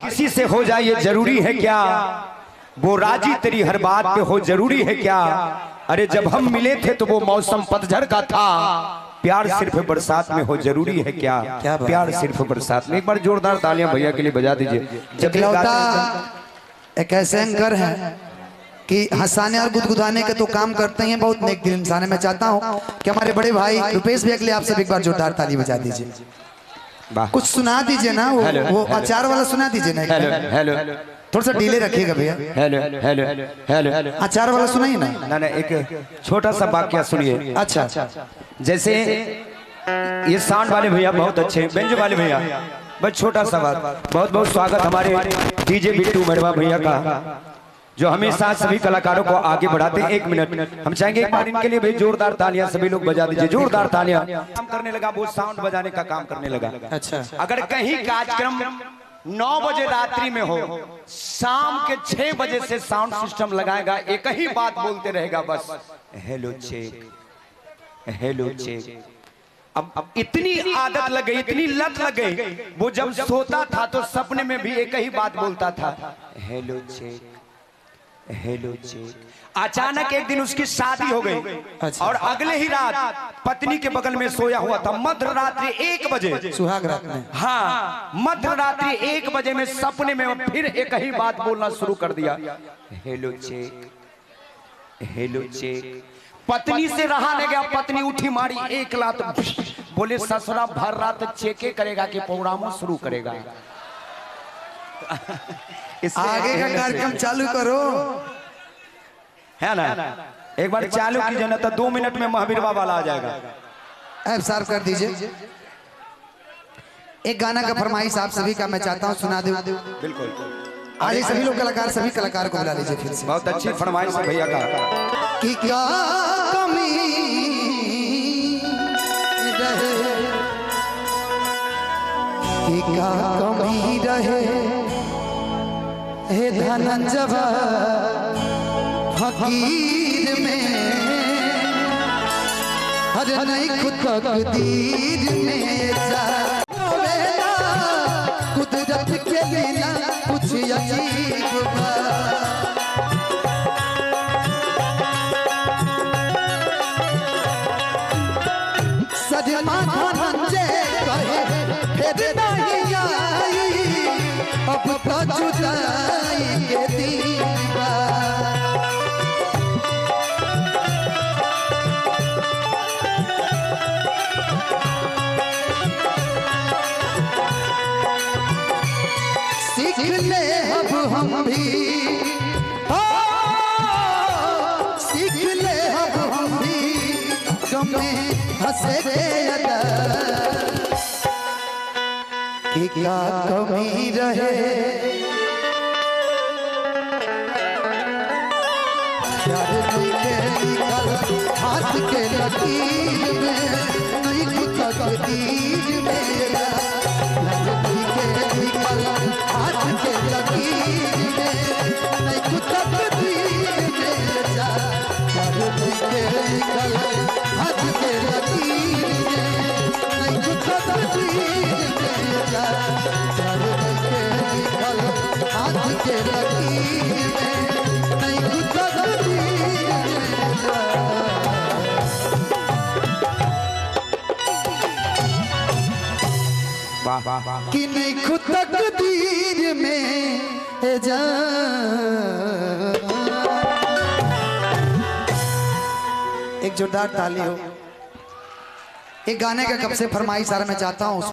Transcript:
किसी से हो जाए ये जरूरी है क्या, वो राजी तेरी हर बात पे हो जरूरी है क्या। अरे जब हम मिले थे तो वो मौसम पतझड़ का था, प्यार सिर्फ बरसात में हो जरूरी है क्या, प्यार सिर्फ बरसात में। एक बार जोरदार तालियां भैया के लिए बजा दीजिए। इकलौता एक ऐसे एंकर है कि हंसाने और गुदगुदाने के तो काम करते हैं, बहुत नेक दिल इंसान है। मैं चाहता हूं कि हमारे बड़े भाई रुपेश भैया के लिए आप सब एक बार जोरदार ताली बजा दीजिए। कुछ सुना दीजिए ना, वो अचार वाला सुना दीजिए ना। हेलो हेलो, थोड़ा सा डिले रखिएगा भैया। हेलो हेलो हेलो, अचार वाला सुनाइए ना। ना ना, एक छोटा सा वाक्य सुनिए। अच्छा, जैसे ये साउंड वाले भैया बहुत अच्छे, बेंज वाले भैया बस छोटा सा बात। बहुत बहुत स्वागत हमारे डीजे बिट्टू मरवा भैया का, जो हमेशा सभी कलाकारों को आगे बढ़ाते हैं। 1 मिनट हम चाहेंगे एक बार इनके लिए भी जोरदार तालियां सभी लोग बजा दीजिए, जोरदार तालियां। काम करने लगा, वो साउंड बजाने का काम करने लगा। अच्छा, अगर कहीं कार्यक्रम 9 बजे रात्रि में हो, शाम के 6 बजे से साउंड सिस्टम लगाएगा, एक ही बात बोलते रहेगा बस, हेलो चेक, हेलो चेक। अब इतनी आदत लग गई, इतनी लत लग गई, वो जब सोता था तो सपने में भी एक ही बात बोलता था, हेलो चेक, हेलो चेक। अचानक एक दिन उसकी शादी हो गई। अच्छा। और अगले ही रात पत्नी के बगल में सोया हुआ था, मध्य रात्रि 1 बजे, सुहाग रात में। हाँ, मध्य रात्रि 1 बजे में सपने में फिर एक ही बात बोलना शुरू कर दिया, हेलो चेक, हेलो चेक। पत्नी से रहा नहीं गया, पत्नी उठी मारी एक लात, बोले ससुरा भर रात चेके करेगा कि प्रोग्रामों शुरू करेगा। आगे का कार्यक्रम चालू करो, है ना। एक बार चालू कीजिए ना तो 2 मिनट में महावीर बाबा आ जाएगा। ऐप साफ कर दीजिए। एक गाना का फरमाइश आप सभी का मैं चाहता हूँ सुना दूं। बिल्कुल, आज सभी लोग कलाकार, सभी कलाकार को बुला लीजिए फिर से। बहुत अच्छी फरमाइश है भैया का। कि क्या कमी रहे, कि क्या कमी रहे, हे धनंजय फकीर में, हर नहीं खुद तकदीर में जावेला, कुदरत के बिना कुछ अजीब सजमा धनंजय कहे फिर नहीं आई, अब तो जुदाई के दीवा। सीख ले अब हम भी, सीख ले अब हम भी, गमे हंसे अदा, कि क्या कमी रहे, प्यार निकल हाथ के लकीर में, नहीं खुद तकदीर मेरा, निकल हाथ के लकीर में, नहीं खुद तकदीर मेरा, निकल हाथ के लकीर में, नहीं खुद तकदीर मेरा, निकल हाथ के लकीर में, नहीं खुद तकदीर मेरा। कि नहीं खुद तकदीर में जा। एक जोरदार ताली हो। एक गाने का कब से फरमाइश आ रहा, मैं चाहता हूँ